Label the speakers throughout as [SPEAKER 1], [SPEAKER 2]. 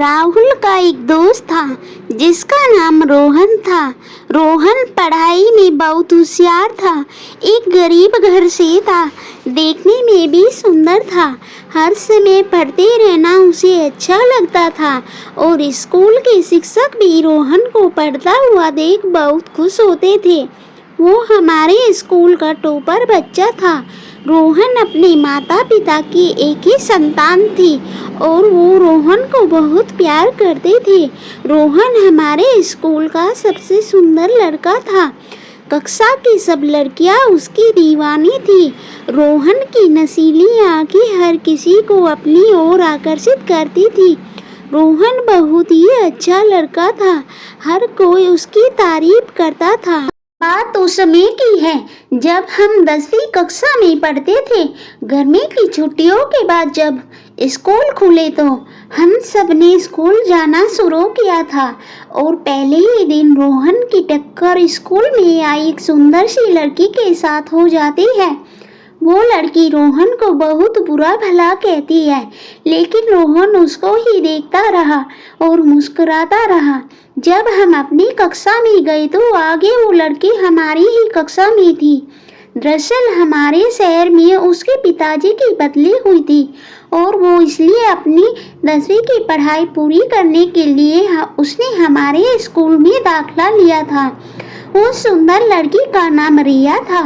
[SPEAKER 1] राहुल का एक दोस्त था जिसका नाम रोहन था। रोहन पढ़ाई में बहुत होशियार था। एक गरीब घर से था, देखने में भी सुंदर था। हर समय पढ़ते रहना उसे अच्छा लगता था और स्कूल के शिक्षक भी रोहन को पढ़ता हुआ देख बहुत खुश होते थे। वो हमारे स्कूल का टॉपर बच्चा था। रोहन अपने माता पिता की एक ही संतान थी और वो रोहन को बहुत प्यार करते थे। रोहन हमारे स्कूल का सबसे सुंदर लड़का था। कक्षा की सब लड़कियां उसकी दीवानी थी। रोहन की नशीली आंखें हर किसी को अपनी ओर आकर्षित करती थी। रोहन बहुत ही अच्छा लड़का था। हर कोई उसकी तारीफ करता था। बात उस समय की है जब हम 10वीं कक्षा में पढ़ते थे। गर्मी की छुट्टियों के बाद जब स्कूल खुले तो हम सब ने स्कूल जाना शुरू किया था और पहले ही दिन रोहन की टक्कर स्कूल में आई एक सुंदर सी लड़की के साथ हो जाती है। वो लड़की रोहन को बहुत बुरा भला कहती है, लेकिन रोहन उसको ही देखता रहा और मुस्कुराता रहा। जब हम अपनी कक्षा में गए तो आगे वो लड़की हमारी ही कक्षा में थी। दरअसल हमारे शहर में उसके पिताजी की बदली हुई थी और वो इसलिए अपनी 10वीं की पढ़ाई पूरी करने के लिए उसने हमारे स्कूल में दाखिला लिया था। उस सुंदर लड़की का नाम रिया था।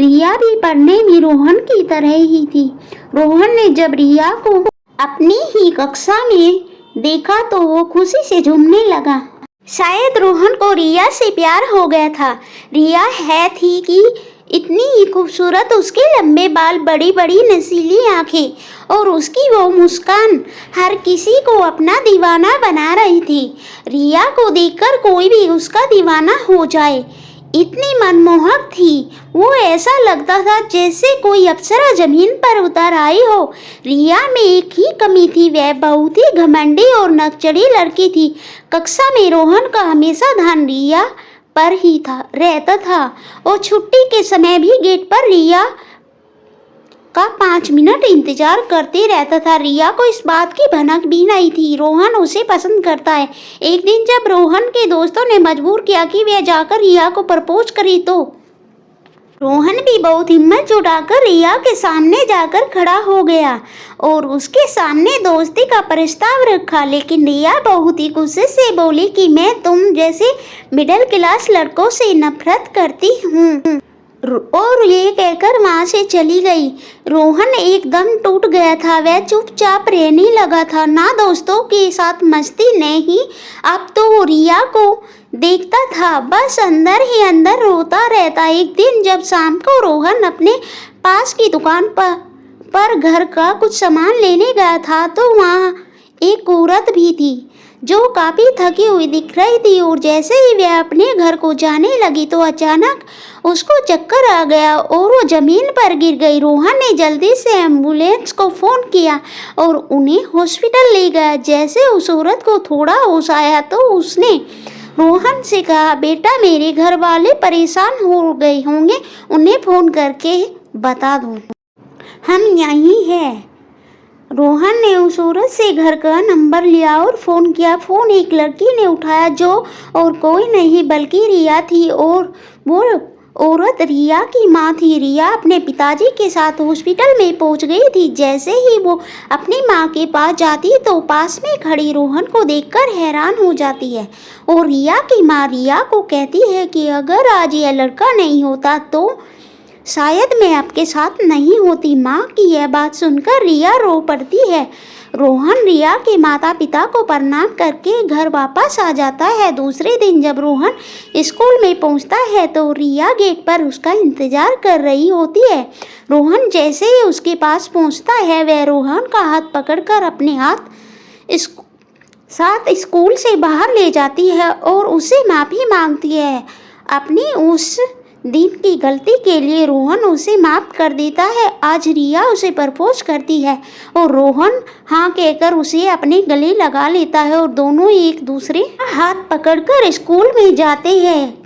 [SPEAKER 1] रिया भी पढ़ने में रोहन की तरह ही थी। रोहन ने जब रिया को अपनी ही कक्षा में देखा तो वो खुशी से झूमने लगा। शायद रोहन को रिया से प्यार हो गया था। रिया है थी कि इतनी ही खूबसूरत, उसके लंबे बाल, बड़ी बड़ी नशीली आंखें और उसकी वो मुस्कान हर किसी को अपना दीवाना बना रही थी। रिया को देखकर कोई भी उसका दीवाना हो जाए, इतनी मनमोहक थी वो। ऐसा लगता था जैसे कोई अप्सरा जमीन पर उतर आई हो। रिया में एक ही कमी थी, वह बहुत ही घमंडी और नकचड़ी लड़की थी। कक्षा में रोहन का हमेशा ध्यान रिया पर ही रहता था और छुट्टी के समय भी गेट पर रिया का 5 मिनट इंतजार करते रहता था। रिया को इस बात की भनक भी नहीं थी रोहन उसे पसंद करता है। एक दिन जब रोहन के दोस्तों ने मजबूर किया कि वह जाकर रिया को प्रपोज करे तो रोहन भी बहुत हिम्मत जुटाकर रिया के सामने जाकर खड़ा हो गया और उसके सामने दोस्ती का प्रस्ताव रखा। लेकिन रिया बहुत ही गुस्से से बोली कि मैं तुम जैसे मिडिल क्लास लड़कों से नफरत करती हूँ और ये कहकर वहाँ से चली गई। रोहन एकदम टूट गया था। वह चुपचाप रहने लगा था, ना दोस्तों के साथ मस्ती नहीं, अब तो रिया को देखता था, बस अंदर ही अंदर रोता रहता। एक दिन जब शाम को रोहन अपने पास की दुकान पर घर का कुछ सामान लेने गया था तो वहाँ एक औरत भी थी जो काफ़ी थकी हुई दिख रही थी और जैसे ही वह अपने घर को जाने लगी तो अचानक उसको चक्कर आ गया और वो ज़मीन पर गिर गई। रोहन ने जल्दी से एम्बुलेंस को फ़ोन किया और उन्हें हॉस्पिटल ले गया। जैसे उस औरत को थोड़ा होश आया तो उसने रोहन से कहा, बेटा मेरे घर वाले परेशान हो गए होंगे, उन्हें फ़ोन करके बता दो हम यहीं हैं। रोहन ने उस औरत से घर का नंबर लिया और फ़ोन किया। फ़ोन एक लड़की ने उठाया जो और कोई नहीं बल्कि रिया थी और वो औरत रिया की माँ थी। रिया अपने पिताजी के साथ हॉस्पिटल में पहुंच गई थी। जैसे ही वो अपनी माँ के पास जाती तो पास में खड़ी रोहन को देखकर हैरान हो जाती है और रिया की माँ रिया को कहती है कि अगर आज यह लड़का नहीं होता तो शायद मैं आपके साथ नहीं होती। माँ की यह बात सुनकर रिया रो पड़ती है। रोहन रिया के माता पिता को प्रणाम करके घर वापस आ जाता है। दूसरे दिन जब रोहन स्कूल में पहुंचता है तो रिया गेट पर उसका इंतजार कर रही होती है। रोहन जैसे ही उसके पास पहुंचता है वह रोहन का हाथ पकड़कर अपने साथ स्कूल से बाहर ले जाती है और उससे माफ़ी मांगती है। अपनी उस दिन की गलती के लिए रोहन उसे माफ़ कर देता है। आज रिया उसे प्रपोज करती है और रोहन हाँ कहकर उसे अपने गले लगा लेता है और दोनों एक दूसरे हाथ पकड़कर स्कूल में जाते हैं।